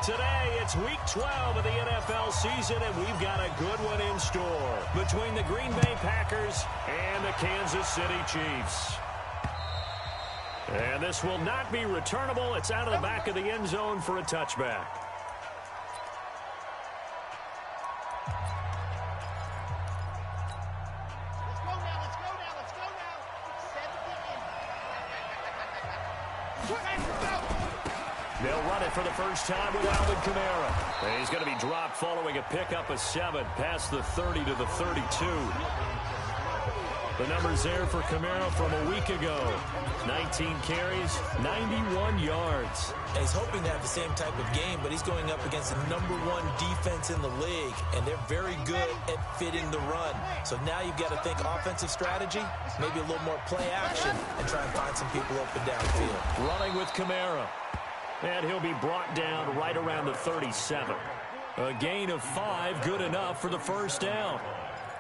Today, it's Week 12 of the NFL season, and we've got a good one in store between the Green Bay Packers and the Kansas City Chiefs. And this will not be returnable. It's out of the back of the end zone for a touchback. They'll run it for the first time with Alvin Kamara. And he's going to be dropped following a pickup of 7 past the 30 to the 32. The numbers there for Kamara from a week ago. 19 carries, 91 yards. And he's hoping to have the same type of game, but he's going up against the #1 defense in the league, and they're very good at fitting the run. So now you've got to think offensive strategy, maybe a little more play action, and try and find some people open downfield. Running with Kamara. And he'll be brought down right around the 37. A gain of 5, good enough for the first down.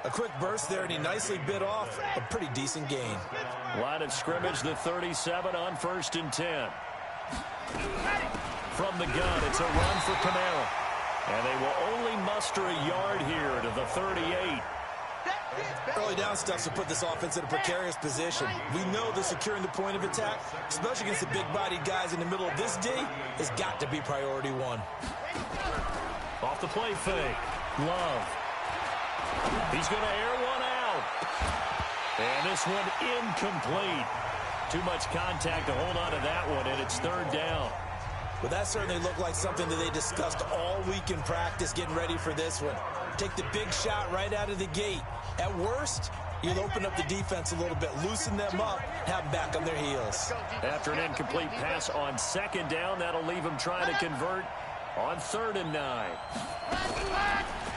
A quick burst there, and he nicely bit off a pretty decent gain. Line of scrimmage, the 37 on 1st and 10. From the gun, it's a run for Kamara. And they will only muster a yard here to the 38. Early down stuff to put this offense in a precarious position. We know that securing the point of attack, especially against the big-bodied guys in the middle of this D, has got to be priority 1. Off the play fake. Love. He's going to air one out. And this one incomplete. Too much contact to hold on to that one, and it's 3rd down. Well, that certainly looked like something that they discussed all week in practice, getting ready for this one. Take the big shot right out of the gate. At worst, you'll open up the defense a little bit, loosen them up, have them back on their heels. After an incomplete pass on 2nd down, that'll leave them trying to convert on 3rd and 9.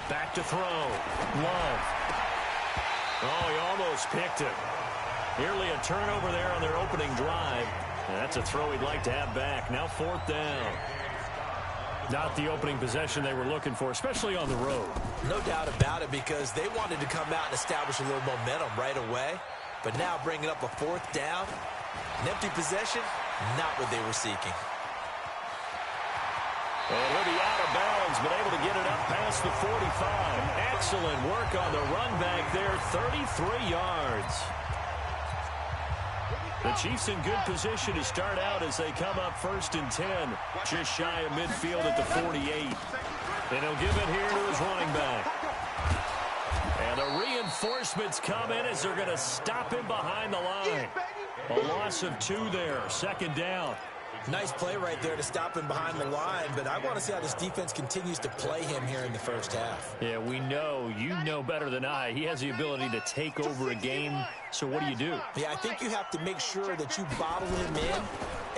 Back to throw. Love. Oh, he almost picked it. Nearly a turnover there on their opening drive. And that's a throw he'd like to have back. Now 4th down. Not the opening possession they were looking for, especially on the road. No doubt about it, because they wanted to come out and establish a little momentum right away. But now bringing up a 4th down, an empty possession, not what they were seeking. And he'll be out of bounds, but able to get it up past the 45. Excellent work on the run back there, 33 yards. The Chiefs in good position to start out as they come up 1st and 10. Just shy of midfield at the 48. And he'll give it here to his running back. And the reinforcements come in as they're going to stop him behind the line. A loss of 2 there, 2nd down. Nice play right there to stop him behind the line, but I want to see how this defense continues to play him here in the first half. Yeah, we know. You know better than I. He has the ability to take over a game, so what do? Yeah, I think you have to make sure that you bottle him in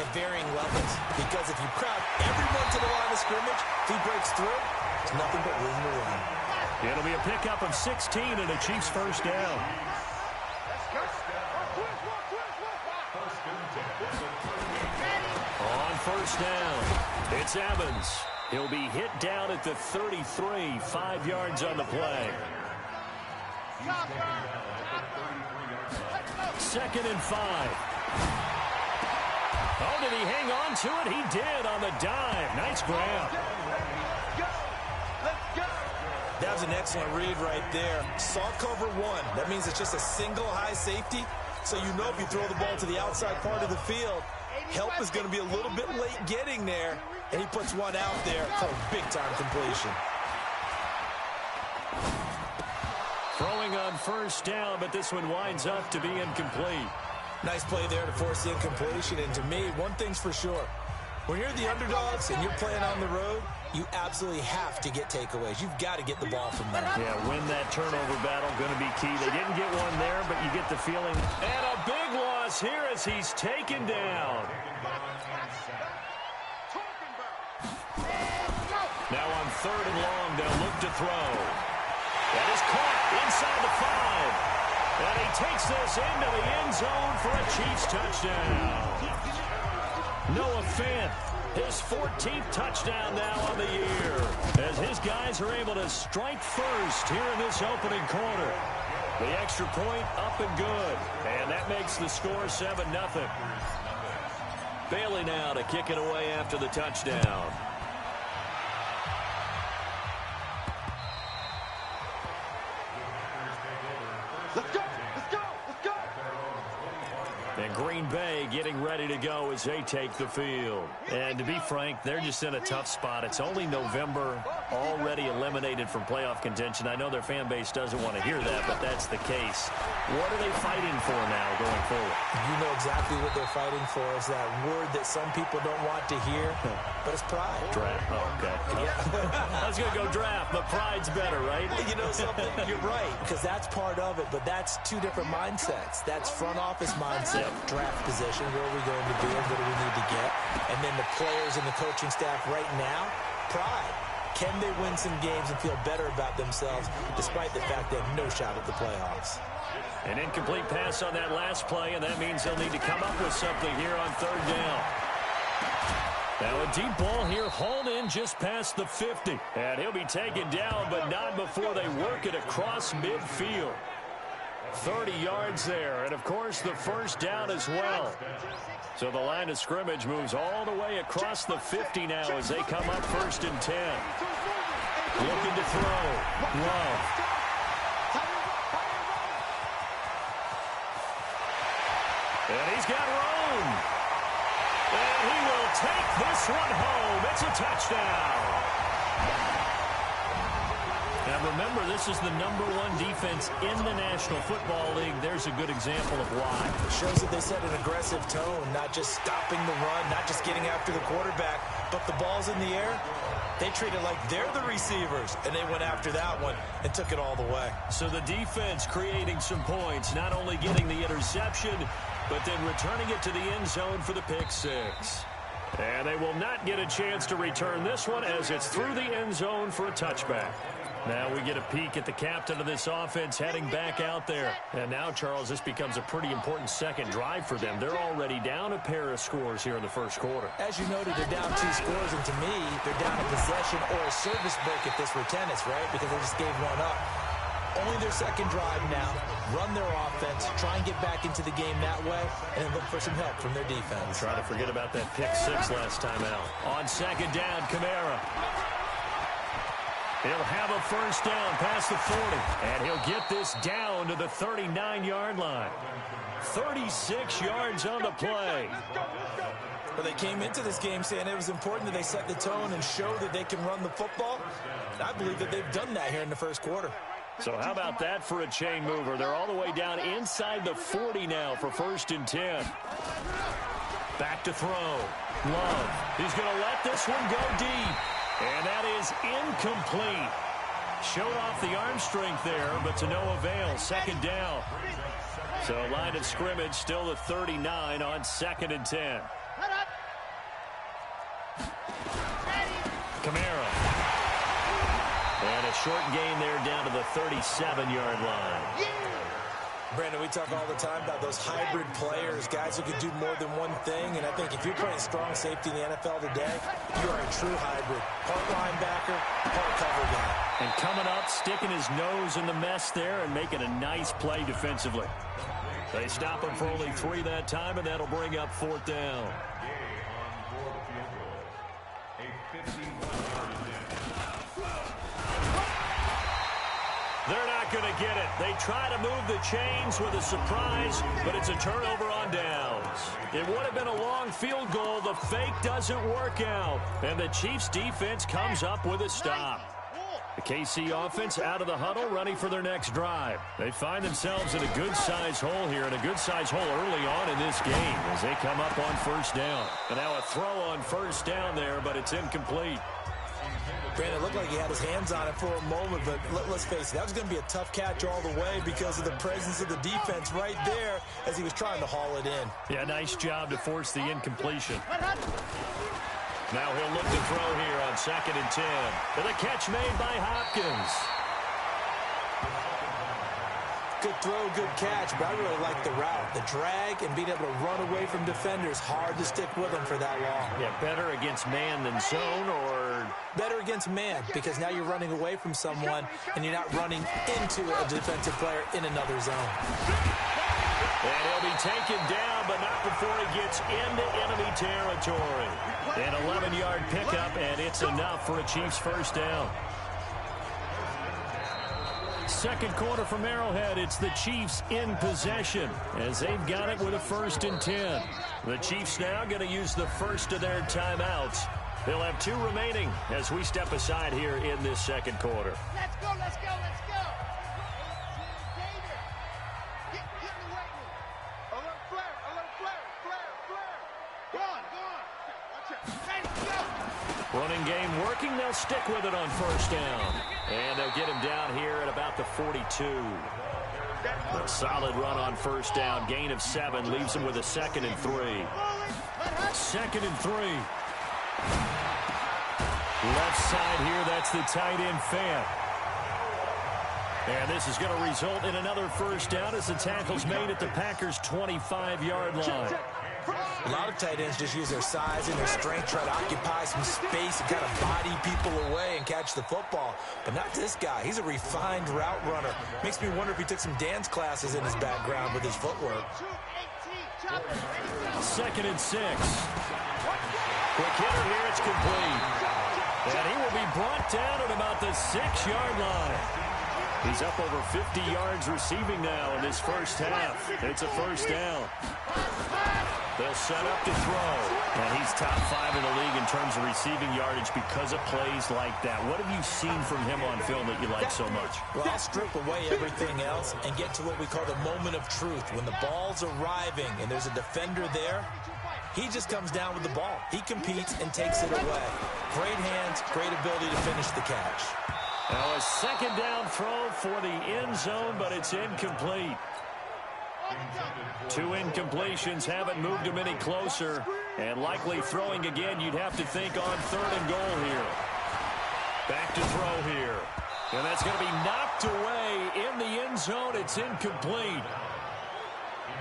at varying levels, because if you crowd everyone to the line of scrimmage, if he breaks through, it's nothing but room to run. It'll be a pickup of 16 and a Chiefs first down. On 1st down, it's Evans. He'll be hit down at the 33, 5 yards on the play. 2nd and 5. Oh, did he hang on to it? He did on the dive. Nice grab. That was an excellent read right there. Saw cover 1. That means it's just a single high safety. So you know if you throw the ball to the outside part of the field, help is going to be a little bit late getting there. And he puts one out there for a big-time completion. Throwing on 1st down, but this one winds up to be incomplete. Nice play there to force the incompletion. And to me, one thing's for sure. When you're the underdogs and you're playing on the road, you absolutely have to get takeaways. You've got to get the ball from them. Yeah, win that turnover battle, going to be key. They didn't get one there, but you get the feeling. And a big loss here as he's taken down. Now on 3rd and long, they'll look to throw. That is caught inside the 5. And he takes this into the end zone for a Chiefs touchdown. Noah Fant, his 14th touchdown now on the year, as his guys are able to strike first here in this opening quarter. The extra point up and good, and that makes the score 7-0. Bailey now to kick it away after the touchdown. And Green Bay getting ready to go as they take the field. And to be frank, they're just in a tough spot. It's only November, already eliminated from playoff contention. I know their fan base doesn't want to hear that, but that's the case. What are they fighting for now going forward? You know exactly what they're fighting for. Is that word that some people don't want to hear, but it's pride. Draft. Oh, okay. I was going to go draft, but pride's better, right? You know something? You're right, because that's part of it, but that's two different mindsets. That's front office mindset, draft position, where are we going to be and what do we need to get? And then the players and the coaching staff right now, pride. Can they win some games and feel better about themselves despite the fact they have no shot at the playoffs? An incomplete pass on that last play, and that means they'll need to come up with something here on third down. Now a deep ball here, hauled in just past the 50. And he'll be taken down, but not before they work it across midfield. 30 yards there, and of course the first down as well. So the line of scrimmage moves all the way across the 50 now as they come up 1st and 10. Looking to throw. Love. And he's got room. And he will take this one home. It's a touchdown. Now remember, this is the #1 defense in the National Football League. There's a good example of why. It shows that they set an aggressive tone, not just stopping the run, not just getting after the quarterback, but the ball's in the air. They treat it like they're the receivers, and they went after that one and took it all the way. So the defense creating some points, not only getting the interception, but then returning it to the end zone for the pick six. And they will not get a chance to return this one as it's through the end zone for a touchback. Now we get a peek at the captain of this offense heading back out there. And now, Charles, this becomes a pretty important second drive for them. They're already down a pair of scores here in the first quarter. As you noted, they're down 2 scores, and to me, they're down a possession or a service break if this were tennis, right? Because they just gave one up. Only their second drive now. Run their offense, try and get back into the game that way, and then look for some help from their defense. Try to forget about that pick six last time out. On second down, Kamara. He'll have a first down past the 40, and he'll get this down to the 39-yard line. 36 yards on the play. Well, they came into this game saying it was important that they set the tone and show that they can run the football. And I believe that they've done that here in the first quarter. So how about that for a chain mover? They're all the way down inside the 40 now for 1st and 10. Back to throw. Love. He's going to let this one go deep. And that is incomplete. Showed off the arm strength there, but to no avail. Second down. So line of scrimmage still the 39 on 2nd and 10. Kamara. And a short gain there down to the 37-yard line. Brandon, we talk all the time about those hybrid players, guys who can do more than one thing, and I think if you're playing strong safety in the NFL today, you are a true hybrid. Part linebacker, part cover guy. And coming up, sticking his nose in the mess there and making a nice play defensively. They stop him for only 3 that time, and that'll bring up 4th down. They're not going to get it. They try to move the chains with a surprise, but it's a turnover on downs. It would have been a long field goal. The fake doesn't work out, and the Chiefs defense comes up with a stop. The KC offense out of the huddle, ready for their next drive. They find themselves in a good-sized hole here, and a good-sized hole early on in this game as they come up on 1st down. And now a throw on 1st down there, but it's incomplete. Brandon, it looked like he had his hands on it for a moment, but let's face it, that was going to be a tough catch all the way because of the presence of the defense right there as he was trying to haul it in. Yeah, nice job to force the incompletion. Now he'll look to throw here on 2nd and 10. And a catch made by Hopkins. Good throw, good catch, but I really like the route. The drag and being able to run away from defenders, hard to stick with them for that long. Yeah, better against man than zone, or? Better against man, because now you're running away from someone and you're not running into a defensive player in another zone. And he'll be taken down, but not before he gets into enemy territory. An 11-yard pickup, and it's enough for a Chiefs first down. Second quarter from Arrowhead. It's the Chiefs in possession as they've got it with a 1st and 10. The Chiefs now going to use the first of their timeouts. They'll have 2 remaining as we step aside here in this second quarter. Let's go, let's go, let's go. Get in the weight room. A little flare. Go on. Watch it. Hey, go. Running game working. They'll stick with it on 1st down. And they'll get him down here at about the 42. A solid run on 1st down. Gain of 7 leaves him with a 2nd and 3. 2nd and 3. Left side here, that's the tight end Fant. And this is going to result in another 1st down as the tackle's made at the Packers' 25-yard line. A lot of tight ends just use their size and their strength, try to occupy some space and kind of body people away and catch the football. But not this guy. He's a refined route runner. Makes me wonder if he took some dance classes in his background with his footwork. 2nd and 6. Quick hitter here, it's complete. And he will be brought down at about the 6-yard line. He's up over 50 yards receiving now in this first half. It's a 1st down. They'll set up to throw. And he's top 5 in the league in terms of receiving yardage because of plays like that. What have you seen from him on film that you like so much? Well, I'll strip away everything else and get to what we call the moment of truth. When the ball's arriving and there's a defender there, he just comes down with the ball. He competes and takes it away. Great hands, great ability to finish the catch. Now a 2nd down throw for the end zone, but it's incomplete. 2 incompletions haven't moved him any closer. And likely throwing again, you'd have to think on 3rd and goal here. Back to throw here. And that's going to be knocked away in the end zone. It's incomplete.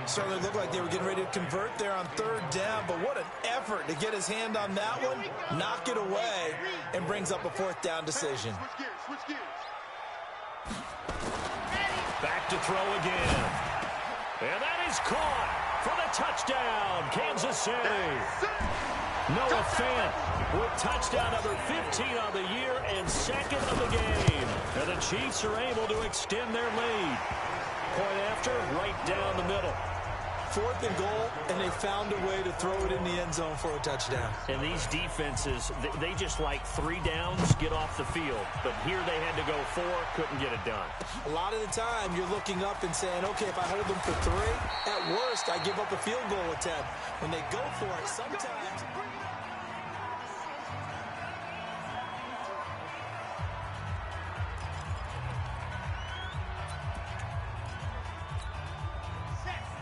Certainly looked like they were getting ready to convert there on 3rd down, but what an effort to get his hand on that one, knock it away, and brings up a 4th down decision. Back to throw again. And that is caught for the touchdown, Kansas City. Noah Fant with touchdown number 15 on the year and 2nd of the game. And the Chiefs are able to extend their lead. Point after, right down the middle. 4th and goal, and they found a way to throw it in the end zone for a touchdown. And these defenses, they just like 3 downs, get off the field. But here they had to go 4, couldn't get it done. A lot of the time, you're looking up and saying, okay, if I hold them for 3, at worst, I give up a field goal attempt. When they go for it, sometimes...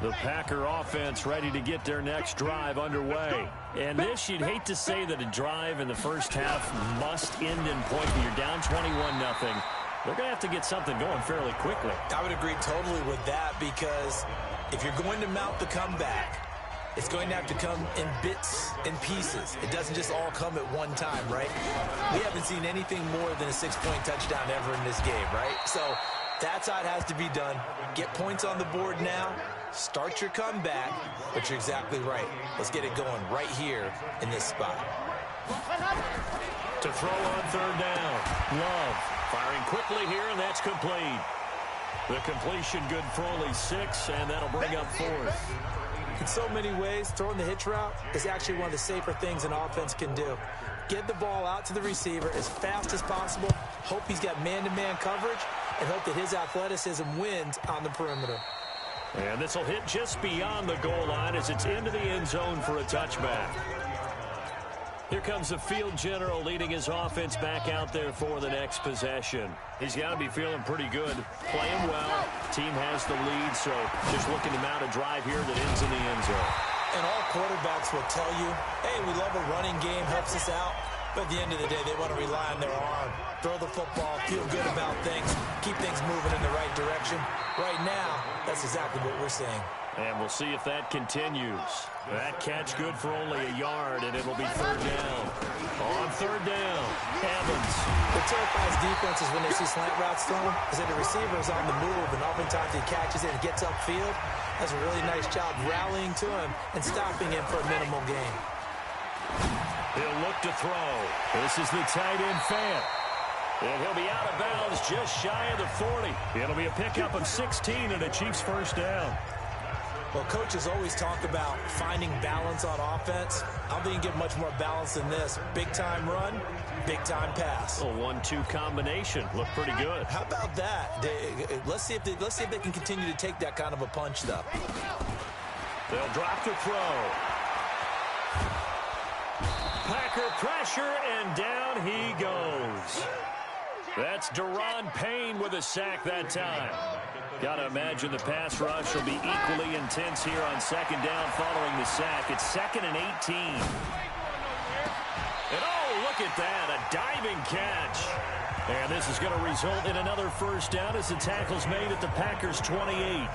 The Packer offense ready to get their next drive underway. And this, you'd hate to say that a drive in the first half must end in point, but you're down 21-0. They're going to have to get something going fairly quickly. I would agree totally with that, because if you're going to mount the comeback, it's going to have to come in bits and pieces. It doesn't just all come at one time, right? We haven't seen anything more than a 6-point touchdown ever in this game, right? So that's how it has to be done. Get points on the board now. Start your comeback, but you're exactly right. Let's get it going right here in this spot. To throw on 3rd down. Love firing quickly here, and that's complete. The completion good for only 6, and that'll bring up 4th. In so many ways, throwing the hitch route is actually one of the safer things an offense can do. Get the ball out to the receiver as fast as possible, hope he's got man-to-man coverage, and hope that his athleticism wins on the perimeter. And this will hit just beyond the goal line as it's into the end zone for a touchback. Here comes the field general leading his offense back out there for the next possession. He's got to be feeling pretty good, playing well. Team has the lead, so just looking to mount a drive here that ends in the end zone. And all quarterbacks will tell you, hey, we love a running game, helps us out. But at the end of the day, they want to rely on their arm, throw the football, feel good about things, keep things moving in the right direction. Right now, that's exactly what we're seeing. And we'll see if that continues. That catch good for only a yard, and it'll be 3rd down. On 3rd down, Evans. What terrifies defenses when they see slant routes thrown is that the receiver is on the move, and oftentimes he catches it and gets upfield. Does a really nice job rallying to him and stopping him for a minimal gain. He'll look to throw. This is the tight end Fant. And he'll be out of bounds just shy of the 40. It'll be a pickup of 16 and a Chiefs first down. Well, coaches always talk about finding balance on offense. I don't think you can get much more balance than this. Big-time run, big-time pass. A 1-2 combination. Looked pretty good. How about that? Let's see if they can continue to take that kind of a punch, though. They'll drop the throw. Packer pressure, and down he goes. That's Daron Payne with a sack that time. Got to imagine the pass rush will be equally intense here on second down following the sack. It's 2nd and 18. And oh, look at that, a diving catch. And this is going to result in another first down as the tackle's made at the Packers' 28.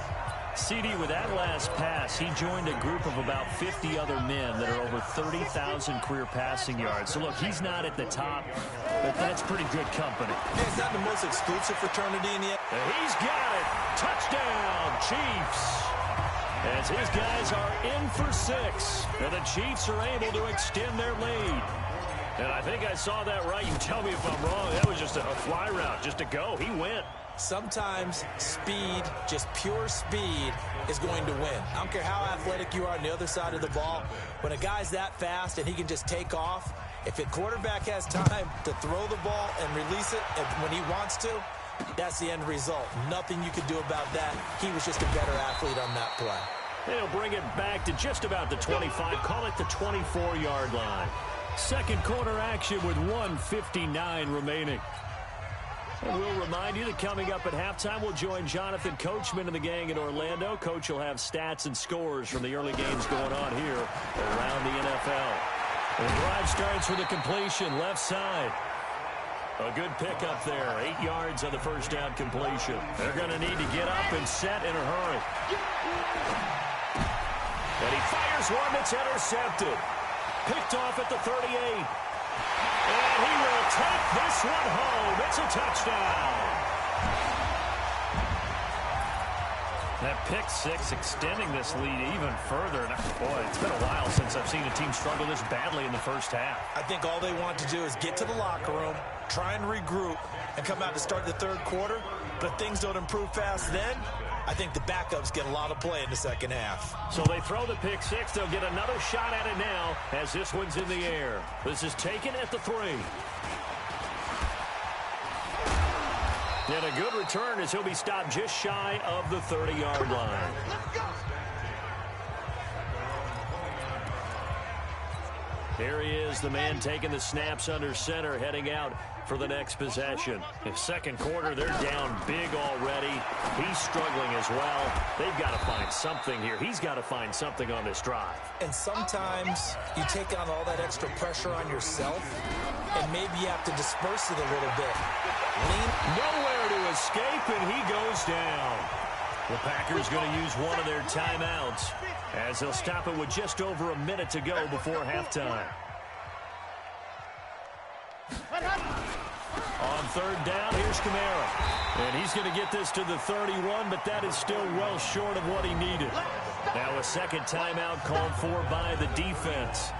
CD, with that last pass, he joined a group of about 50 other men that are over 30,000 career passing yards. So, look, he's not at the top, but that's pretty good company. Yeah, it's not the most exclusive fraternity in the... He's got it. Touchdown, Chiefs. As his guys are in for 6, and the Chiefs are able to extend their lead. And I think I saw that right. You tell me if I'm wrong. That was just a fly route, just a go. He went. Sometimes speed, just pure speed, is going to win. I don't care how athletic you are on the other side of the ball. When a guy's that fast and he can just take off, if a quarterback has time to throw the ball and release it when he wants to, that's the end result. Nothing you could do about that. He was just a better athlete on that play. They'll bring it back to just about the 25. Call it the 24-yard line. Second quarter action with 1:59 remaining. And we'll remind you that coming up at halftime, we'll join Jonathan Coachman and the gang in Orlando. Coach will have stats and scores from the early games going on here around the NFL. The drive starts with a completion, left side. A good pickup there, 8 yards on the first down completion. They're going to need to get up and set in a hurry. And he fires one that's intercepted. Picked off at the 38. And he will take this one home. It's a touchdown. That pick six extending this lead even further. Boy, it's been a while since I've seen a team struggle this badly in the first half. I think all they want to do is get to the locker room, try and regroup, and come out to start the third quarter. But if things don't improve fast then, I think the backups get a lot of play in the second half. So they throw the pick six. They'll get another shot at it now as this one's in the air. This is taken at the 3. And a good return as he'll be stopped just shy of the 30-yard line. Here he is, the man taking the snaps under center, heading out for the next possession. In second quarter, they're down big already. He's struggling as well. They've got to find something here. He's got to find something on this drive. And sometimes you take on all that extra pressure on yourself, and maybe you have to disperse it a little bit. Nowhere to escape, and he goes down. The Packers going to use one of their timeouts as they'll stop it with just over a minute to go before halftime. On third down, here's Kamara. And he's going to get this to the 31, but that is still well short of what he needed. Now a second timeout called for by the defense,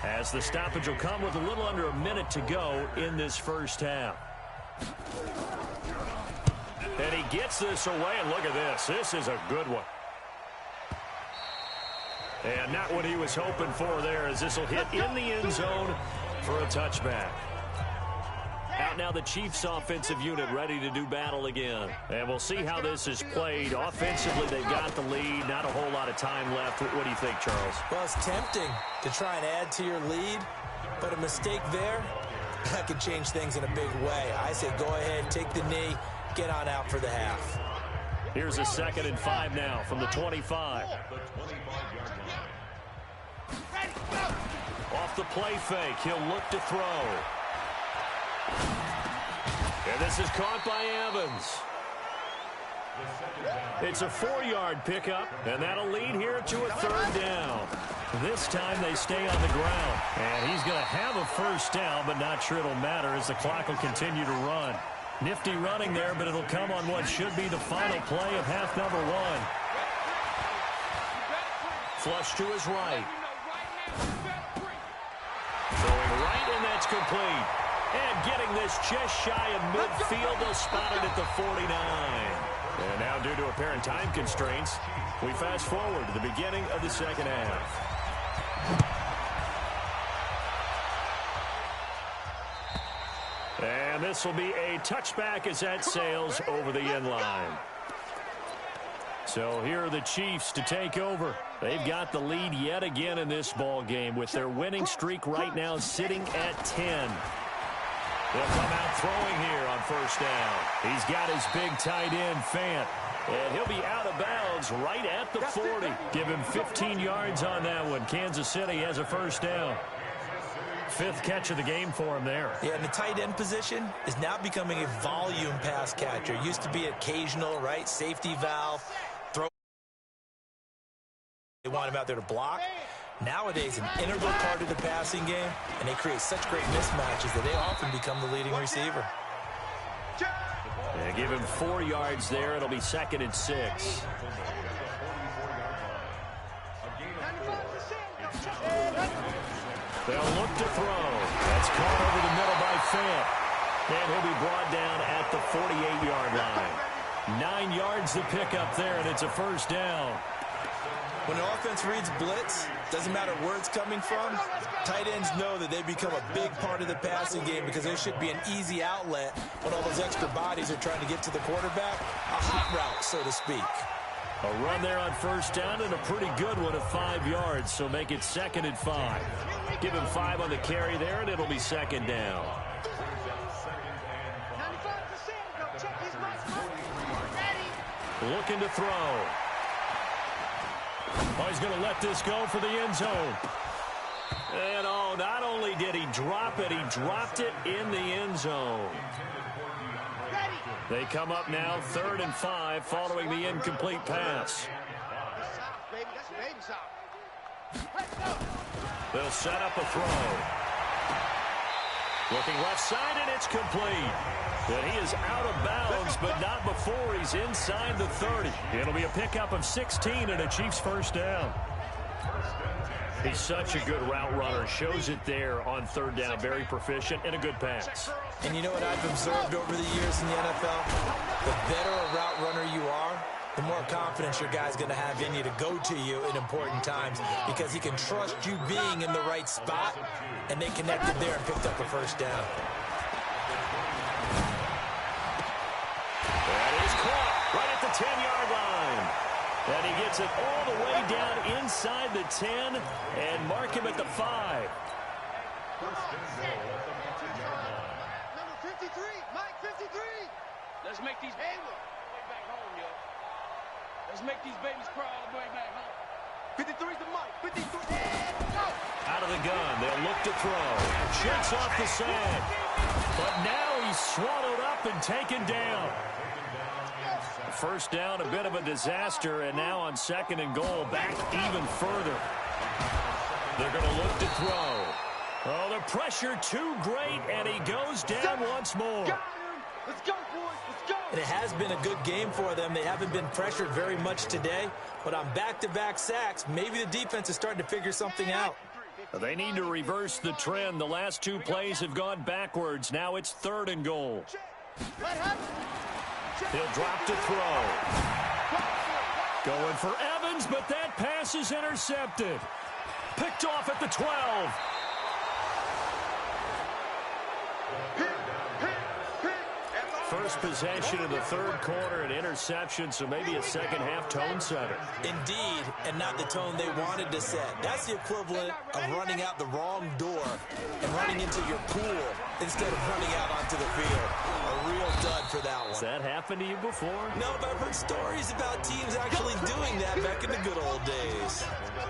as the stoppage will come with a little under a minute to go in this first half. And he gets this away, and look at this. This is a good one. And not what he was hoping for there, as this will hit in the end zone for a touchback. Out now the Chiefs offensive unit ready to do battle again. And we'll see how this is played. Offensively, they've got the lead. Not a whole lot of time left. What do you think, Charles? Well, it's tempting to try and add to your lead, but a mistake there, that could change things in a big way. I say go ahead, take the knee, get on out for the half. Here's a 2nd and 5 now from the 25. Off the play fake, he'll look to throw. And this is caught by Evans. It's a 4-yard pickup, and that'll lead here to a third down. This time they stay on the ground, and he's going to have a first down, but not sure it'll matter as the clock will continue to run. Nifty running there, but it'll come on what should be the final play of half number 1. Flush to his right. Throwing right, and that's complete. And getting this just shy of midfield, they'll spot it at the 49. And now, due to apparent time constraints, we fast forward to the beginning of the second half. And this will be a touchback as that sails over the end line. So here are the Chiefs to take over. They've got the lead yet again in this ball game with their winning streak right now sitting at 10. They'll come out throwing here on first down. He's got his big tight end, Fant. And he'll be out of bounds right at the 40. Give him 15 yards on that one. Kansas City has a first down. Fifth catch of the game for him there. Yeah, and the tight end position is now becoming a volume pass catcher. Used to be occasional, right? Safety valve. Throw. They want him out there to block. Nowadays, an integral part of the passing game, and they create such great mismatches that they often become the leading receiver. They give him 4 yards there. It'll be 2nd and 6. They'll look to throw. That's caught over the middle by Fant. And he'll be brought down at the 48-yard line. 9 yards to pick up there, and it's a first down. When the offense reads blitz, doesn't matter where it's coming from, tight ends know that they become a big part of the passing game because there should be an easy outlet when all those extra bodies are trying to get to the quarterback. A hot route, so to speak. A run there on first down and a pretty good one of 5 yards, so make it 2nd and 5. Give him 5 on the carry there, and it'll be 2nd down. Looking to throw. Oh, he's going to let this go for the end zone. And, oh, not only did he drop it, he dropped it in the end zone. They come up now 3rd and 5 following the incomplete pass. They'll set up a throw. Looking left side, and it's complete. And he is out of bounds, but not before he's inside the 30. It'll be a pickup of 16 and a Chiefs first down. He's such a good route runner. Shows it there on 3rd down. Very proficient and a good pass. And you know what I've observed over the years in the NFL? The better a route runner you are, the more confidence your guy's going to have in you to go to you in important times because he can trust you being in the right spot, and they connected there and picked up a first down. That is caught right at the 10-yard line. And he gets it all the way down inside the 10 and mark him at the 5. Number 53, Mike 53. Let's make these babies way back home, yo. Let's make these babies cry all the way back home. 53's the Mike. 53. And go. Out of the gun, they'll look to throw. Shakes off the sand. But now he's swallowed up and taken down. First down, a bit of a disaster, and now on 2nd and goal, back even further. They're going to look to throw. Oh, the pressure too great, and he goes down once more. Let's go, boys. Let's go. And it has been a good game for them. They haven't been pressured very much today, but on back-to-back sacks, maybe the defense is starting to figure something out. They need to reverse the trend. The last 2 plays have gone backwards. Now it's 3rd and goal. He'll drop to throw. Going for Evans, but that pass is intercepted. Picked off at the 12. First possession of the 3rd quarter, an interception, so maybe a second-half tone setter. Indeed, and not the tone they wanted to set. That's the equivalent of running out the wrong door and running into your pool instead of running out onto the field. A real dud for that one. Has that happened to you before? No, but I've heard stories about teams actually doing that back in the good old days.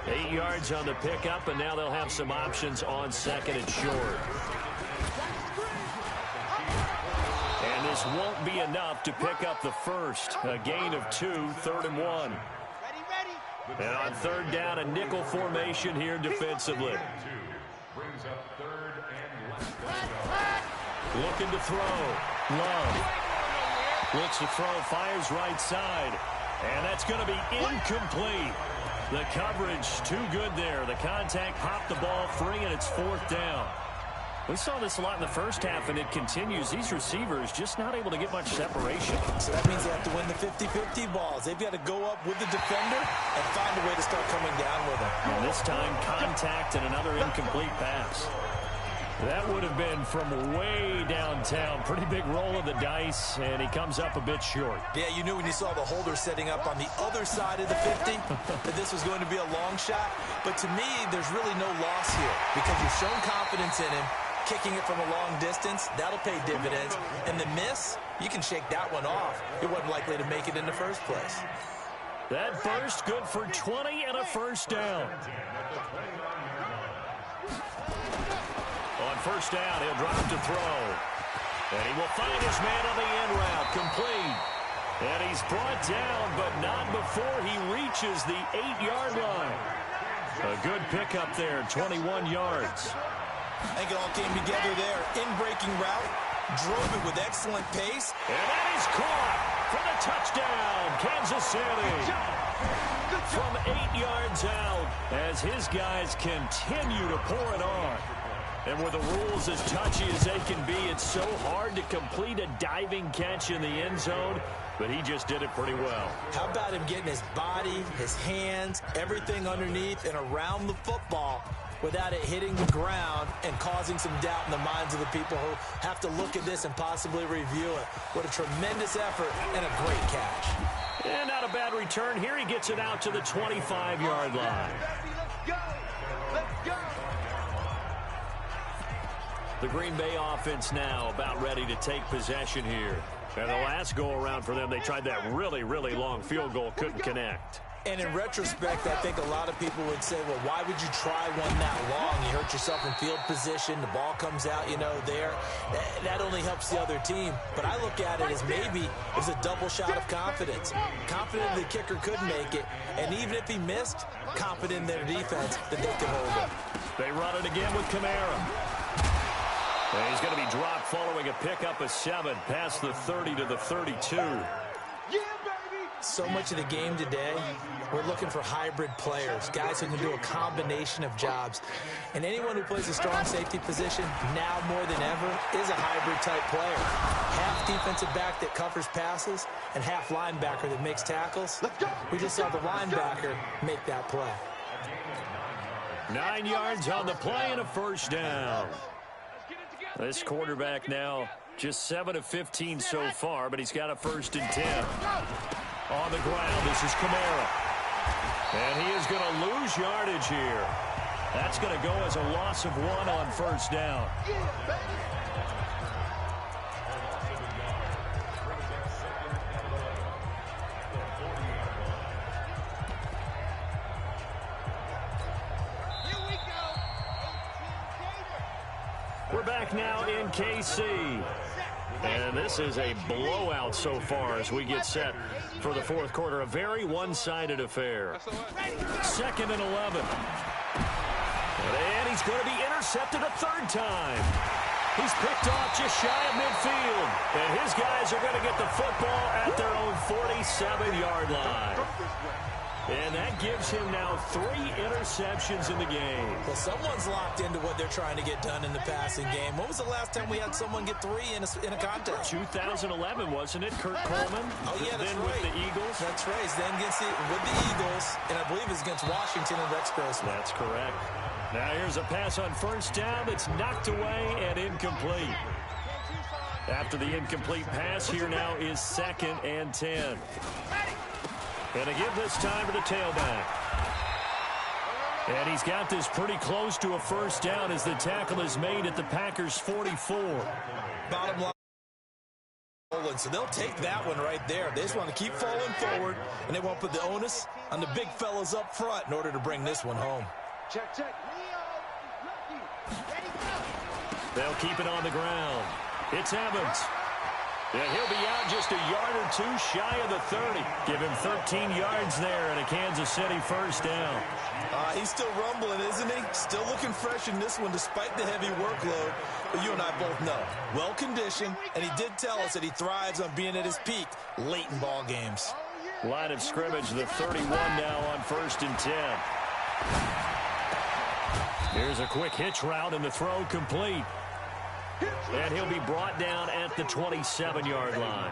8 yards on the pickup, and now they'll have some options on 2nd and short. And this won't be enough to pick up the first. A gain of 2, 3rd and 1. And on 3rd down, a nickel formation here defensively. Looking to throw. Love. Looks to throw, fires right side. And that's going to be incomplete. The coverage too good there. The contact popped the ball free, and it's 4th down. We saw this a lot in the first half, and it continues. These receivers just not able to get much separation. So that means they have to win the 50-50 balls. They've got to go up with the defender and find a way to start coming down with them. And this time, contact and another incomplete pass. That would have been from way downtown. Pretty big roll of the dice, and he comes up a bit short. Yeah, you knew when you saw the holder setting up on the other side of the 50 that this was going to be a long shot. But to me, there's really no loss here because you've shown confidence in him. Kicking it from a long distance, that'll pay dividends. And the miss, you can shake that one off. It wasn't likely to make it in the first place. That burst good for 20 and a first down. On first down, he'll drop to throw. And he will find his man on the end route, complete. And he's brought down, but not before he reaches the 8-yard line. A good pickup there, 21 yards. I think it all came together there. In-breaking route, drove it with excellent pace. And that is caught for the touchdown, Kansas City. From 8 yards out as his guys continue to pour it on. And with the rules as touchy as they can be, it's so hard to complete a diving catch in the end zone, but he just did it pretty well. How about him getting his body, his hands, everything underneath and around the football without it hitting the ground and causing some doubt in the minds of the people who have to look at this and possibly review it. What a tremendous effort and a great catch. And not a bad return. Here he gets it out to the 25-yard line. Let's go! Let's go! The Green Bay offense now about ready to take possession here. And the last go-around for them, they tried that really, really long field goal, couldn't connect. And in retrospect, I think a lot of people would say, well, why would you try one that long? You hurt yourself in field position. The ball comes out, there. That only helps the other team. But I look at it as maybe it was a double shot of confidence. Confident the kicker could make it. And even if he missed, confident in their defense that they could hold it. They run it again with Kamara. And he's going to be dropped following a pickup of 7 past the 30 to the 32. So much of the game today, we're looking for hybrid players, guys who can do a combination of jobs. And anyone who plays a strong safety position, now more than ever, is a hybrid-type player. Half defensive back that covers passes and half linebacker that makes tackles. We just saw the linebacker make that play. 9 yards on the play and a first down. This quarterback now just 7 of 15 so far, but he's got a 1st and 10. On the ground, this is Kamara. And he is going to lose yardage here. That's going to go as a loss of 1 on first down. We're back now in KC. And this is a blowout so far as we get set for the fourth quarter. A very one-sided affair. 2nd and 11. And he's going to be intercepted a 3rd time. He's picked off just shy of midfield. And his guys are going to get the football at their own 47-yard line. And that gives him now 3 interceptions in the game. Well, someone's locked into what they're trying to get done in the passing game. When was the last time we had someone get 3 in a contest? 2011, wasn't it? Kurt Coleman? Oh, yeah, that's then right. With the Eagles? That's right. Then with the Eagles, and I believe it's against Washington and Rex Grossman. That's correct. Now here's a pass on first down that's knocked away and incomplete. After the incomplete pass, here now is 2nd and 10. And a give this time to the tailback. And he's got this pretty close to a first down as the tackle is made at the Packers' 44. Bottom line. So they'll take that one right there. They just want to keep falling forward, and they won't put the onus on the big fellas up front in order to bring this one home. Check, check. They'll keep it on the ground. It's Evans. Yeah, he'll be out just a yard or 2 shy of the 30. Give him 13 yards there and a Kansas City first down. He's still rumbling, isn't he? Still looking fresh in this one despite the heavy workload. But you and I both know, well-conditioned, and he did tell us that he thrives on being at his peak late in ball games. Line of scrimmage, the 31 now on 1st and 10. Here's a quick hitch route and the throw complete. And he'll be brought down at the 27-yard line.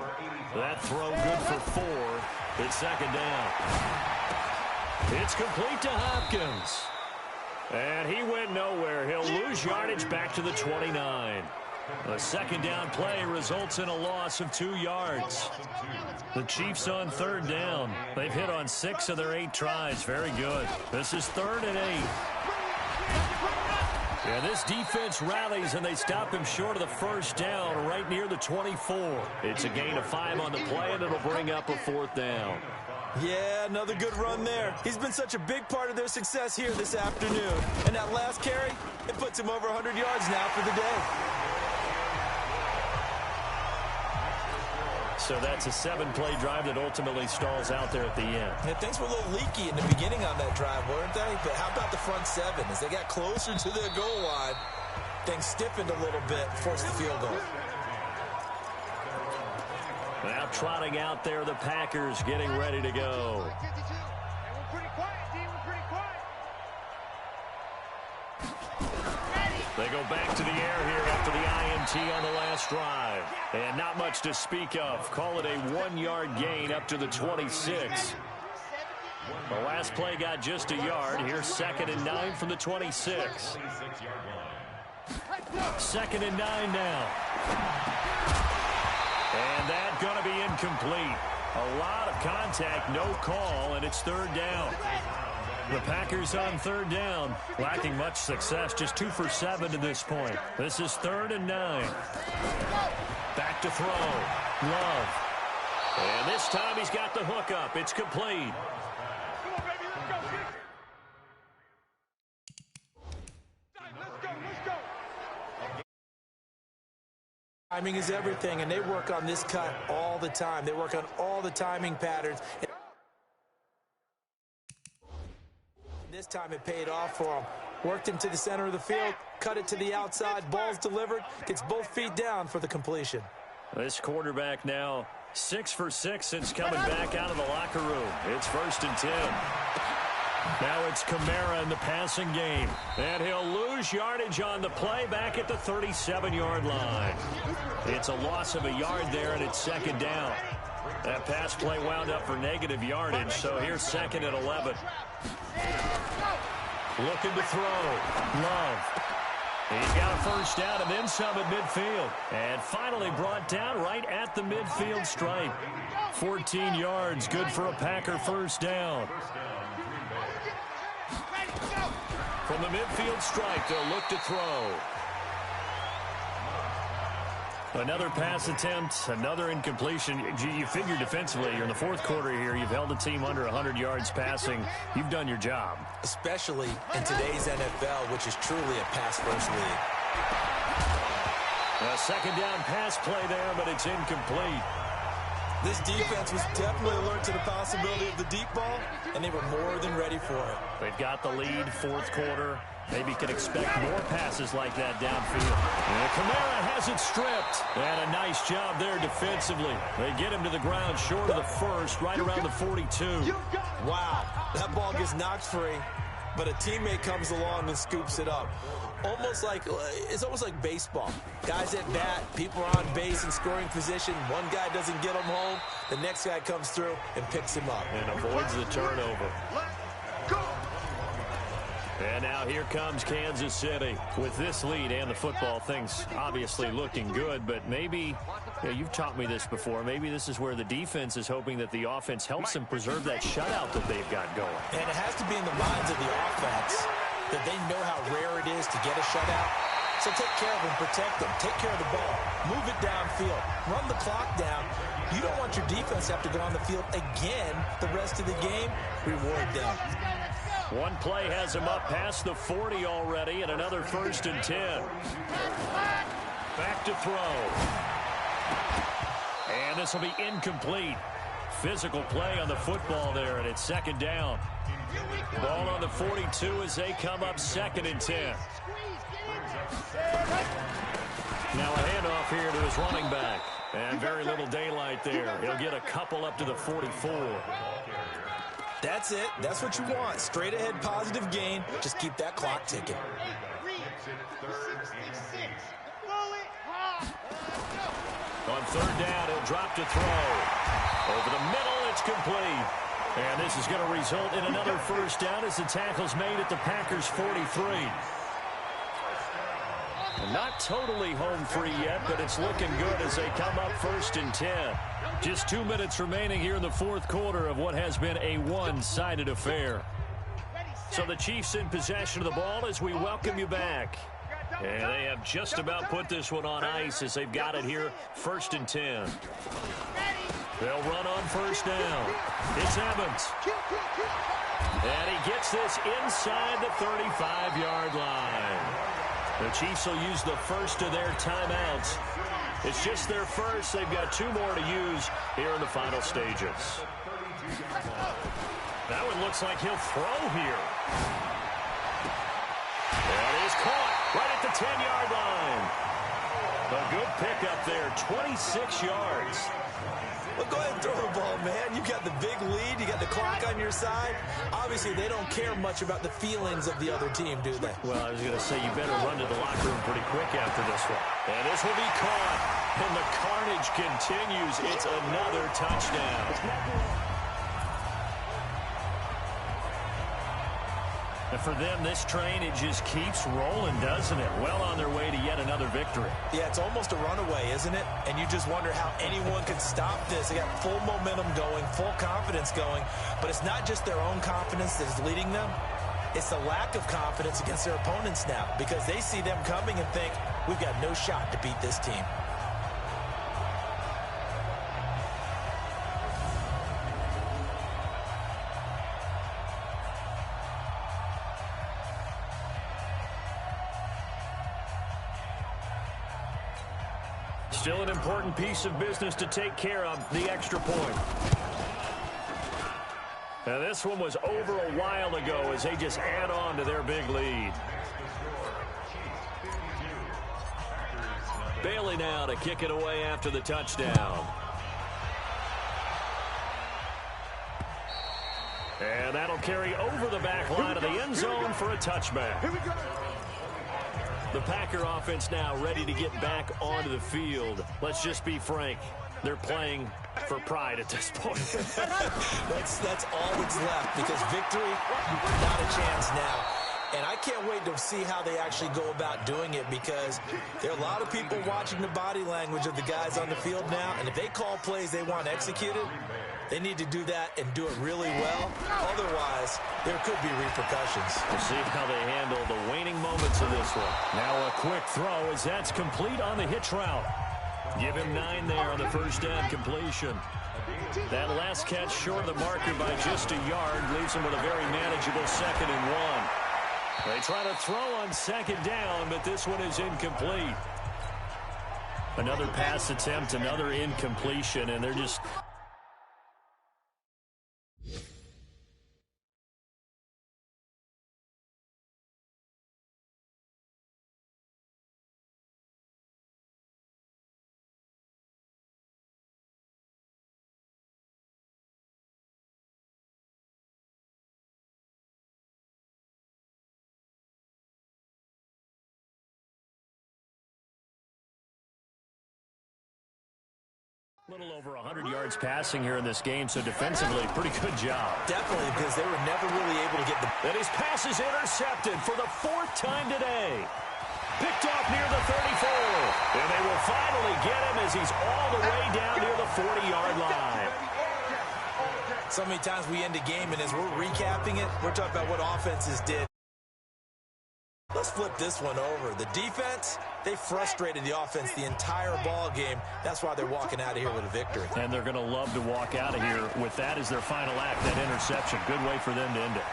That throw good for 4. It's second down. It's complete to Hopkins. And he went nowhere. He'll lose yardage back to the 29. A second down play results in a loss of 2 yards. The Chiefs on third down. They've hit on 6 of their 8 tries. Very good. This is 3rd and 8. Yeah, this defense rallies, and they stop him short of the first down right near the 24. It's a gain of 5 on the play, and it'll bring up a 4th down. Yeah, another good run there. He's been such a big part of their success here this afternoon. And that last carry, it puts him over 100 yards now for the day. So that's a 7-play drive that ultimately stalls out there at the end. Yeah, things were a little leaky in the beginning on that drive, weren't they? But how about the front 7? As they got closer to their goal line, things stiffened a little bit, forced the field goal. Now trotting out there, the Packers getting ready to go. They go back to the air here after the INT on the last drive. And not much to speak of. Call it a 1-yard gain up to the 26. The last play got just a yard. Here's 2nd and 9 from the 26. 2nd and 9 now. And that's going to be incomplete. A lot of contact, no call, and it's 3rd down. The Packers on 3rd down, lacking much success, just 2 for 7 to this point. This is 3rd and 9. Back to throw. Love. And this time he's got the hook up. It's complete. Timing is everything, and they work on this cut all the time. They work on all the timing patterns. This time it paid off for him. Worked him to the center of the field, cut it to the outside, ball's delivered, gets both feet down for the completion. This quarterback now 6 for 6 since coming back out of the locker room. It's 1st and 10. Now it's Kamara in the passing game. And he'll lose yardage on the play back at the 37-yard line. It's a loss of a yard there, and it's 2nd down. That pass play wound up for negative yardage, so here's 2nd and 11. Looking to throw. Love. He's got a first down and then some at midfield. And finally brought down right at the midfield stripe. 14 yards, good for a Packer first down. From the midfield stripe, they'll look to throw. Another pass attempt, another incompletion. You figure defensively, you're in the 4th quarter here. You've held the team under 100 yards passing. You've done your job. Especially in today's NFL, which is truly a pass-first league. A 2nd down pass play there, but it's incomplete. This defense was definitely alert to the possibility of the deep ball, and they were more than ready for it. They've got the lead, 4th quarter. Maybe can expect more passes like that downfield. And Kamara has it stripped. And a nice job there defensively. They get him to the ground short of the first, right around the 42. Wow, that ball gets knocked free, but a teammate comes along and scoops it up. It's almost like baseball. Guys at bat, people are on base in scoring position. One guy doesn't get him home. The next guy comes through and picks him up. And avoids the turnover. And now here comes Kansas City. With this lead and the football, things obviously looking good, but maybe, you've taught me this before, maybe this is where the defense is hoping that the offense helps them preserve that shutout that they've got going. And it has to be in the minds of the offense that they know how rare it is to get a shutout. So take care of them, protect them, take care of the ball, move it downfield, run the clock down. You don't want your defense to have to go on the field again the rest of the game. Reward them. One play has him up past the 40 already, and another 1st and 10. Back to throw. And this will be incomplete. Physical play on the football there, and it's 2nd down. Ball on the 42 as they come up 2nd and 10. Now a handoff here to his running back. And very little daylight there. He'll get a couple up to the 44. That's it. That's what you want. Straight ahead positive gain. Just keep that clock ticking. On third down, he'll drop to throw. Over the middle, it's complete. And this is going to result in another first down as the tackle's made at the Packers' 43. Not totally home free yet, but it's looking good as they come up 1st and 10. Just 2 minutes remaining here in the fourth quarter of what has been a one-sided affair. So the Chiefs in possession of the ball as we welcome you back. And they have just about put this one on ice as they've got it here 1st and 10. They'll run on first down. It's Evans. And he gets this inside the 35-yard line. The Chiefs will use the first of their timeouts. It's just their first. They've got 2 more to use here in the final stages. That one looks like he'll throw here. That is caught right at the 10-yard line. A good pickup there, 26 yards. Well, go ahead and throw the ball, man. You got the big lead. You got the clock on your side. Obviously, they don't care much about the feelings of the other team, do they? Well, I was going to say you better run to the locker room pretty quick after this one. And this will be caught. And the carnage continues. It's another touchdown. And for them, this train, it just keeps rolling, doesn't it? Well on their way to yet another victory. Yeah, it's almost a runaway, isn't it? And you just wonder how anyone could stop this. They got full momentum going, full confidence going. But it's not just their own confidence that's leading them. It's the lack of confidence against their opponents now because they see them coming and think, we've got no shot to beat this team. Still an important piece of business to take care of, the extra point. Now this one was over a while ago as they just add on to their big lead. Bailey now to kick it away after the touchdown. And that'll carry over the back line of the end zone for a touchback. Here we go. The Packer offense now ready to get back onto the field. Let's just be frank. They're playing for pride at this point. That's all that's left because victory, not a chance now. And I can't wait to see how they actually go about doing it because there are a lot of people watching the body language of the guys on the field now. And if they call plays they want executed, they need to do that and do it really well. Otherwise, there could be repercussions. We'll see how they handle the waning moments of this one. Now a quick throw as that's complete on the hitch route. Give him 9 there on the first down completion. That last catch short of the marker by just a yard leaves him with a very manageable 2nd and 1. They try to throw on 2nd down, but this one is incomplete. Another pass attempt, another incompletion, and they're just... little over 100 yards passing here in this game, so defensively, pretty good job. Definitely, because they were never really able to get the... And his pass is intercepted for the 4th time today. Picked off near the 34. And they will finally get him as he's all the way down near the 40-yard line. So many times we end a game, and as we're recapping it, we're talking about what offenses did. Let's flip this one over. The defense, they frustrated the offense the entire ball game. That's why they're walking out of here with a victory. And they're going to love to walk out of here with that as their final act, that interception. Good way for them to end it.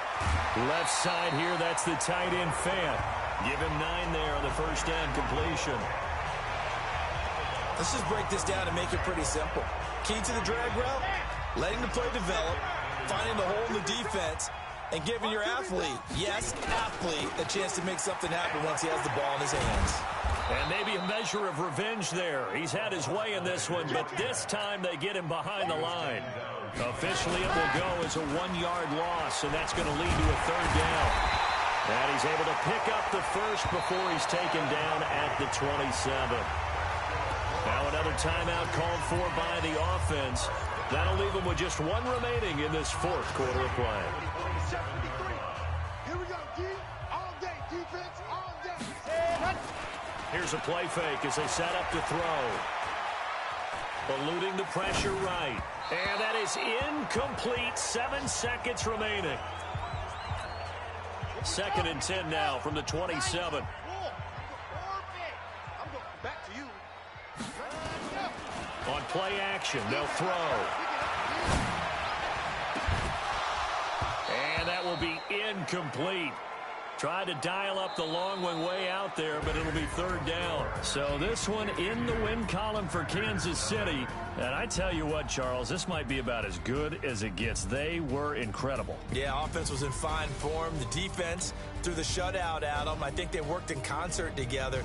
Left side here, that's the tight end Fant. Give him 9 there on the first down completion. Let's just break this down and make it pretty simple. Key to the drag route, letting the play develop, finding the hole in the defense, and giving your athlete, yes, athlete, a chance to make something happen once he has the ball in his hands. And maybe a measure of revenge there. He's had his way in this one, but this time they get him behind the line. Officially, it will go as a 1-yard loss, and that's going to lead to a 3rd down. And he's able to pick up the first before he's taken down at the 27. Now another Another timeout called for by the offense. That'll leave them with just one remaining in this fourth quarter of play. Here we go, D. All day. Defense, all day. Here's a play fake as they set up to throw. Eluding the pressure right. And that is incomplete. 7 seconds remaining. 2nd and 10 now from the 27. I'm going back to you. On play action, they'll throw. And that will be incomplete. Tried to dial up the long one way out there, but it'll be 3rd down. So this one in the win column for Kansas City. And I tell you what, Charles, this might be about as good as it gets. They were incredible. Yeah, offense was in fine form. The defense threw the shutout at them. I think they worked in concert together.